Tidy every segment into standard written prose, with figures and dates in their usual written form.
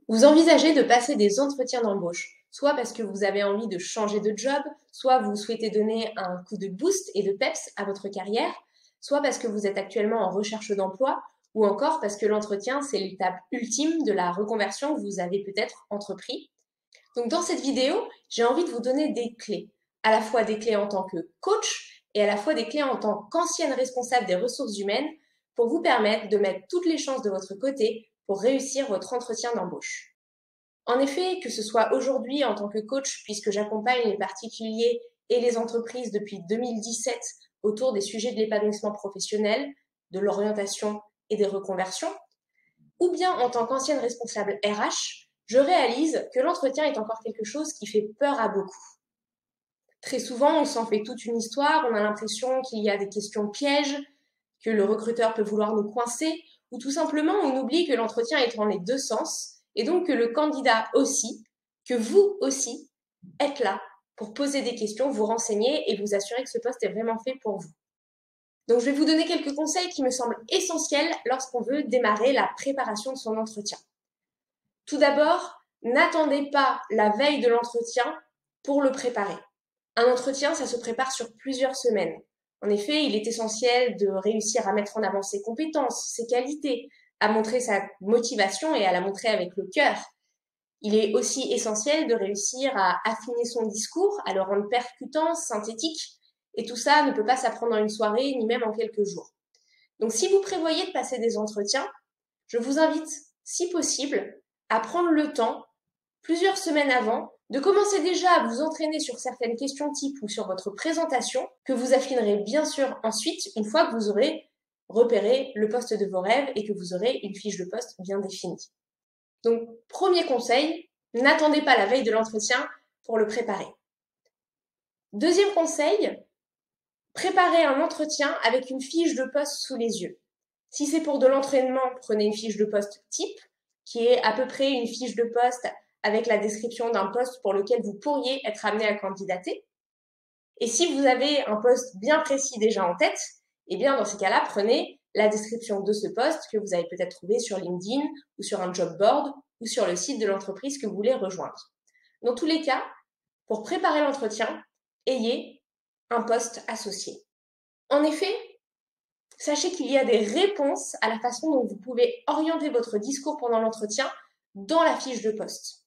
Vous envisagez de passer des entretiens d'embauche, soit parce que vous avez envie de changer de job, soit vous souhaitez donner un coup de boost et de peps à votre carrière, soit parce que vous êtes actuellement en recherche d'emploi, ou encore parce que l'entretien, c'est l'étape ultime de la reconversion que vous avez peut-être entrepris. Donc dans cette vidéo, j'ai envie de vous donner des clés, à la fois des clés en tant que coach et à la fois des clés en tant qu'ancienne responsable des ressources humaines pour vous permettre de mettre toutes les chances de votre côté pour réussir votre entretien d'embauche. En effet, que ce soit aujourd'hui en tant que coach, puisque j'accompagne les particuliers et les entreprises depuis 2017 autour des sujets de l'épanouissement professionnel, de l'orientation et des reconversions, ou bien en tant qu'ancienne responsable RH, je réalise que l'entretien est encore quelque chose qui fait peur à beaucoup. Très souvent, on s'en fait toute une histoire, on a l'impression qu'il y a des questions pièges, que le recruteur peut vouloir nous coincer, ou tout simplement on oublie que l'entretien est dans les deux sens, et donc que le candidat aussi, que vous aussi, êtes là pour poser des questions, vous renseigner et vous assurer que ce poste est vraiment fait pour vous. Donc je vais vous donner quelques conseils qui me semblent essentiels lorsqu'on veut démarrer la préparation de son entretien. Tout d'abord, n'attendez pas la veille de l'entretien pour le préparer. Un entretien, ça se prépare sur plusieurs semaines. En effet, il est essentiel de réussir à mettre en avant ses compétences, ses qualités, à montrer sa motivation et à la montrer avec le cœur. Il est aussi essentiel de réussir à affiner son discours, à le rendre percutant, synthétique, et tout ça ne peut pas s'apprendre en une soirée, ni même en quelques jours. Donc si vous prévoyez de passer des entretiens, je vous invite, si possible, à prendre le temps, plusieurs semaines avant, de commencer déjà à vous entraîner sur certaines questions types ou sur votre présentation, que vous affinerez bien sûr ensuite, une fois que vous aurez repéré le poste de vos rêves et que vous aurez une fiche de poste bien définie. Donc, premier conseil, n'attendez pas la veille de l'entretien pour le préparer. Deuxième conseil, préparez un entretien avec une fiche de poste sous les yeux. Si c'est pour de l'entraînement, prenez une fiche de poste type, qui est à peu près une fiche de poste avec la description d'un poste pour lequel vous pourriez être amené à candidater. Et si vous avez un poste bien précis déjà en tête, eh bien dans ces cas-là, prenez la description de ce poste que vous avez peut-être trouvé sur LinkedIn ou sur un job board ou sur le site de l'entreprise que vous voulez rejoindre. Dans tous les cas, pour préparer l'entretien, ayez un poste associé. En effet, sachez qu'il y a des réponses à la façon dont vous pouvez orienter votre discours pendant l'entretien dans la fiche de poste.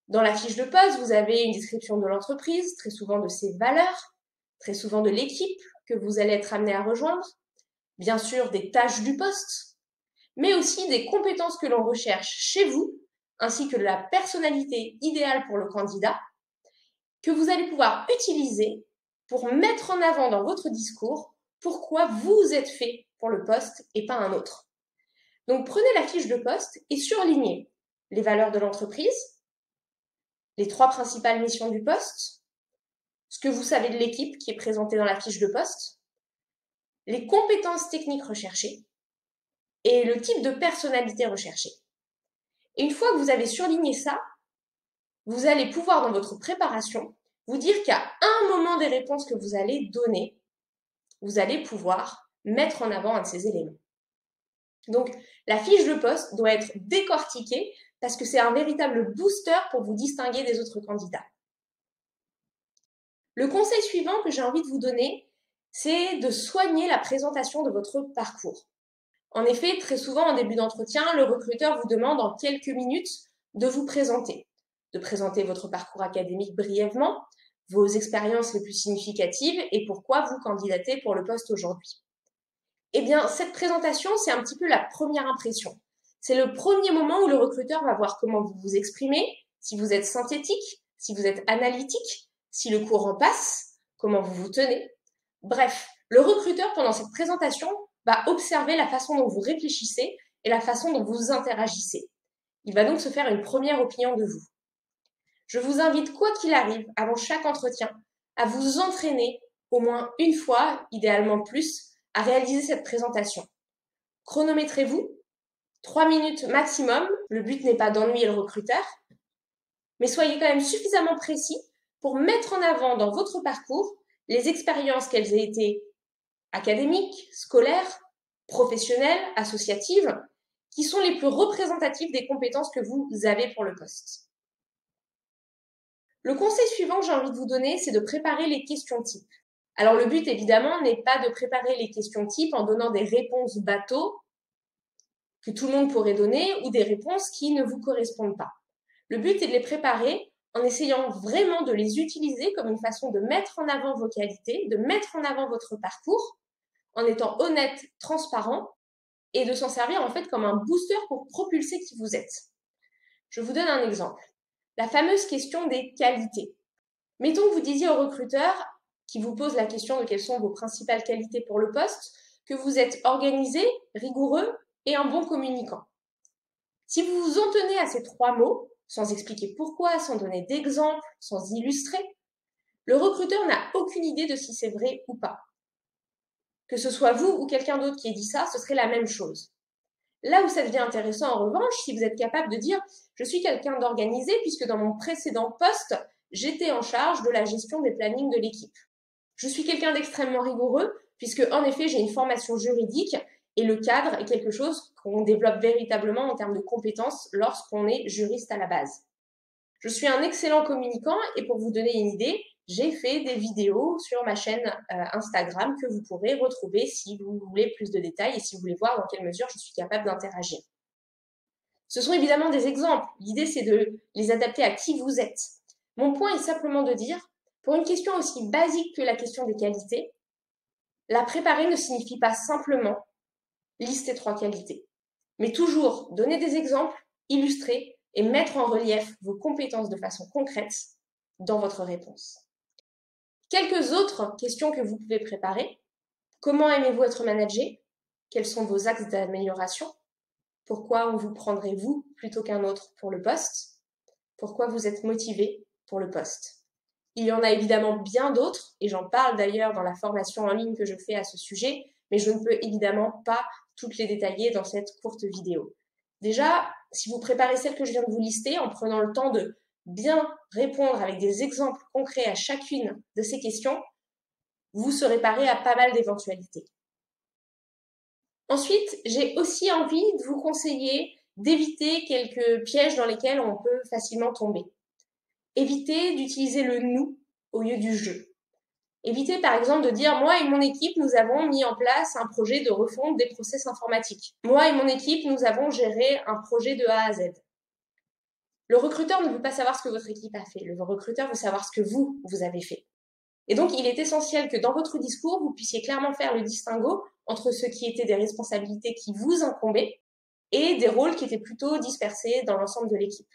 Dans la fiche de poste, vous avez une description de l'entreprise, très souvent de ses valeurs, très souvent de l'équipe que vous allez être amené à rejoindre, bien sûr des tâches du poste, mais aussi des compétences que l'on recherche chez vous, ainsi que de la personnalité idéale pour le candidat, que vous allez pouvoir utiliser pour mettre en avant dans votre discours pourquoi vous êtes fait pour le poste et pas un autre. Donc prenez la fiche de poste et surlignez les valeurs de l'entreprise, les 3 principales missions du poste, ce que vous savez de l'équipe qui est présentée dans la fiche de poste, les compétences techniques recherchées et le type de personnalité recherchée. Et une fois que vous avez surligné ça, vous allez pouvoir dans votre préparation vous dire qu'à un moment des réponses que vous allez donner, vous allez pouvoir mettre en avant un de ces éléments. Donc, la fiche de poste doit être décortiquée parce que c'est un véritable booster pour vous distinguer des autres candidats. Le conseil suivant que j'ai envie de vous donner, c'est de soigner la présentation de votre parcours. En effet, très souvent en début d'entretien, le recruteur vous demande en quelques minutes de vous présenter, de présenter votre parcours académique brièvement, vos expériences les plus significatives et pourquoi vous candidatez pour le poste aujourd'hui. Eh bien, cette présentation, c'est un petit peu la première impression. C'est le premier moment où le recruteur va voir comment vous vous exprimez, si vous êtes synthétique, si vous êtes analytique, si le courant passe, comment vous vous tenez. Bref, le recruteur, pendant cette présentation, va observer la façon dont vous réfléchissez et la façon dont vous interagissez. Il va donc se faire une première opinion de vous. Je vous invite, quoi qu'il arrive, avant chaque entretien, à vous entraîner au moins une fois, idéalement plus, à réaliser cette présentation. Chronométrez-vous, 3 minutes maximum, le but n'est pas d'ennuyer le recruteur, mais soyez quand même suffisamment précis pour mettre en avant dans votre parcours les expériences qu'elles aient été académiques, scolaires, professionnelles, associatives, qui sont les plus représentatifs des compétences que vous avez pour le poste. Le conseil suivant que j'ai envie de vous donner, c'est de préparer les questions types. Alors le but, évidemment, n'est pas de préparer les questions types en donnant des réponses bateaux que tout le monde pourrait donner ou des réponses qui ne vous correspondent pas. Le but est de les préparer en essayant vraiment de les utiliser comme une façon de mettre en avant vos qualités, de mettre en avant votre parcours, en étant honnête, transparent, et de s'en servir en fait comme un booster pour propulser qui vous êtes. Je vous donne un exemple. La fameuse question des qualités. Mettons que vous disiez au recruteur qui vous pose la question de quelles sont vos principales qualités pour le poste, que vous êtes organisé, rigoureux et un bon communicant. Si vous vous en tenez à ces 3 mots, sans expliquer pourquoi, sans donner d'exemples, sans illustrer, le recruteur n'a aucune idée de si c'est vrai ou pas. Que ce soit vous ou quelqu'un d'autre qui ait dit ça, ce serait la même chose. Là où ça devient intéressant en revanche, si vous êtes capable de dire « je suis quelqu'un d'organisé puisque dans mon précédent poste, j'étais en charge de la gestion des plannings de l'équipe. Je suis quelqu'un d'extrêmement rigoureux puisque en effet j'ai une formation juridique et le cadre est quelque chose qu'on développe véritablement en termes de compétences lorsqu'on est juriste à la base. Je suis un excellent communicant et pour vous donner une idée, j'ai fait des vidéos sur ma chaîne Instagram que vous pourrez retrouver si vous voulez plus de détails et si vous voulez voir dans quelle mesure je suis capable d'interagir. Ce sont évidemment des exemples. L'idée, c'est de les adapter à qui vous êtes. Mon point est simplement de dire, pour une question aussi basique que la question des qualités, la préparer ne signifie pas simplement lister 3 qualités, mais toujours donner des exemples, illustrer et mettre en relief vos compétences de façon concrète dans votre réponse. Quelques autres questions que vous pouvez préparer. Comment aimez-vous être managé? Quels sont vos axes d'amélioration? Pourquoi on vous prendrait vous plutôt qu'un autre pour le poste? Pourquoi vous êtes motivé pour le poste? Il y en a évidemment bien d'autres, et j'en parle d'ailleurs dans la formation en ligne que je fais à ce sujet, mais je ne peux évidemment pas toutes les détailler dans cette courte vidéo. Déjà, si vous préparez celles que je viens de vous lister en prenant le temps de bien répondre avec des exemples concrets à chacune de ces questions, vous serez paré à pas mal d'éventualités. Ensuite, j'ai aussi envie de vous conseiller d'éviter quelques pièges dans lesquels on peut facilement tomber. Évitez d'utiliser le « nous » au lieu du « je ». Évitez par exemple de dire « moi et mon équipe, nous avons mis en place un projet de refonte des process informatiques. Moi et mon équipe, nous avons géré un projet de A à Z. » Le recruteur ne veut pas savoir ce que votre équipe a fait. Le recruteur veut savoir ce que vous avez fait. Et donc, il est essentiel que dans votre discours, vous puissiez clairement faire le distinguo entre ce qui étaient des responsabilités qui vous incombaient et des rôles qui étaient plutôt dispersés dans l'ensemble de l'équipe.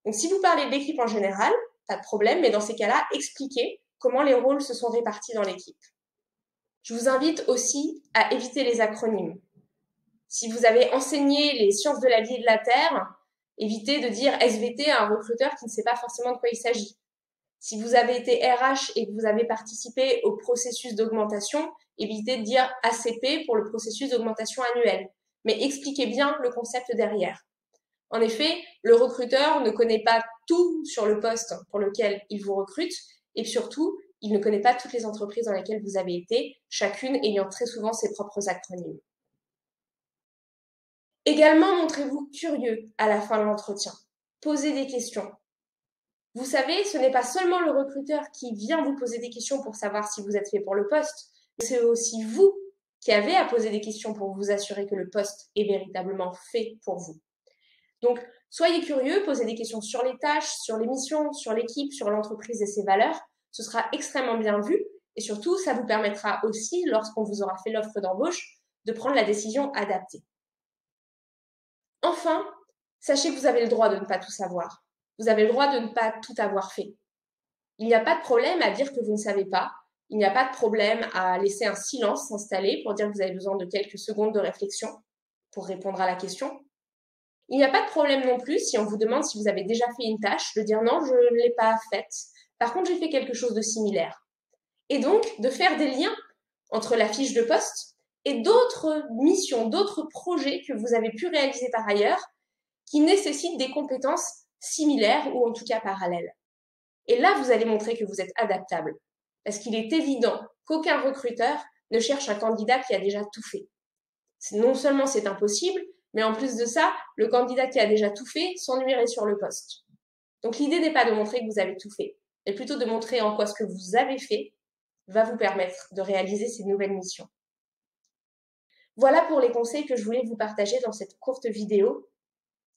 Donc, si vous parlez de l'équipe en général, pas de problème, mais dans ces cas-là, expliquez comment les rôles se sont répartis dans l'équipe. Je vous invite aussi à éviter les acronymes. Si vous avez enseigné les sciences de la vie et de la Terre, évitez de dire SVT à un recruteur qui ne sait pas forcément de quoi il s'agit. Si vous avez été RH et que vous avez participé au processus d'augmentation, évitez de dire ACP pour le processus d'augmentation annuelle, mais expliquez bien le concept derrière. En effet, le recruteur ne connaît pas tout sur le poste pour lequel il vous recrute et surtout, il ne connaît pas toutes les entreprises dans lesquelles vous avez été, chacune ayant très souvent ses propres acronymes. Également, montrez-vous curieux à la fin de l'entretien. Posez des questions. Vous savez, ce n'est pas seulement le recruteur qui vient vous poser des questions pour savoir si vous êtes fait pour le poste, mais c'est aussi vous qui avez à poser des questions pour vous assurer que le poste est véritablement fait pour vous. Donc, soyez curieux, posez des questions sur les tâches, sur les missions, sur l'équipe, sur l'entreprise et ses valeurs. Ce sera extrêmement bien vu et surtout, ça vous permettra aussi, lorsqu'on vous aura fait l'offre d'embauche, de prendre la décision adaptée. Enfin, sachez que vous avez le droit de ne pas tout savoir. Vous avez le droit de ne pas tout avoir fait. Il n'y a pas de problème à dire que vous ne savez pas. Il n'y a pas de problème à laisser un silence s'installer pour dire que vous avez besoin de quelques secondes de réflexion pour répondre à la question. Il n'y a pas de problème non plus si on vous demande si vous avez déjà fait une tâche, de dire non, je ne l'ai pas faite. Par contre, j'ai fait quelque chose de similaire. Et donc, de faire des liens entre la fiche de poste et d'autres missions, d'autres projets que vous avez pu réaliser par ailleurs qui nécessitent des compétences similaires ou en tout cas parallèles. Et là, vous allez montrer que vous êtes adaptable. Parce qu'il est évident qu'aucun recruteur ne cherche un candidat qui a déjà tout fait. Non seulement c'est impossible, Mais en plus de ça, le candidat qui a déjà tout fait s'ennuierait sur le poste. Donc l'idée n'est pas de montrer que vous avez tout fait, mais plutôt de montrer en quoi ce que vous avez fait va vous permettre de réaliser ces nouvelles missions. Voilà pour les conseils que je voulais vous partager dans cette courte vidéo.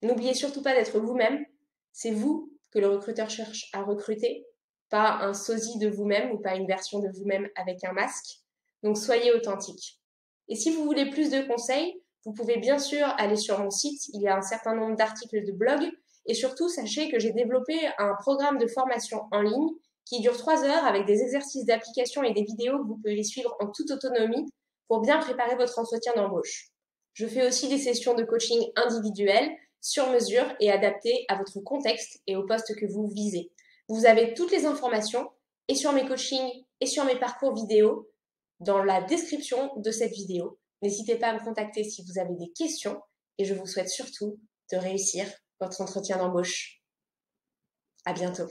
N'oubliez surtout pas d'être vous-même. C'est vous que le recruteur cherche à recruter, pas un sosie de vous-même ou pas une version de vous-même avec un masque. Donc soyez authentique. Et si vous voulez plus de conseils, vous pouvez bien sûr aller sur mon site. Il y a un certain nombre d'articles de blog. Et surtout, sachez que j'ai développé un programme de formation en ligne qui dure 3 heures avec des exercices d'application et des vidéos que vous pouvez suivre en toute autonomie pour bien préparer votre entretien d'embauche. Je fais aussi des sessions de coaching individuelles sur mesure et adaptées à votre contexte et au poste que vous visez. Vous avez toutes les informations et sur mes coachings et sur mes parcours vidéo dans la description de cette vidéo. N'hésitez pas à me contacter si vous avez des questions et je vous souhaite surtout de réussir votre entretien d'embauche. À bientôt.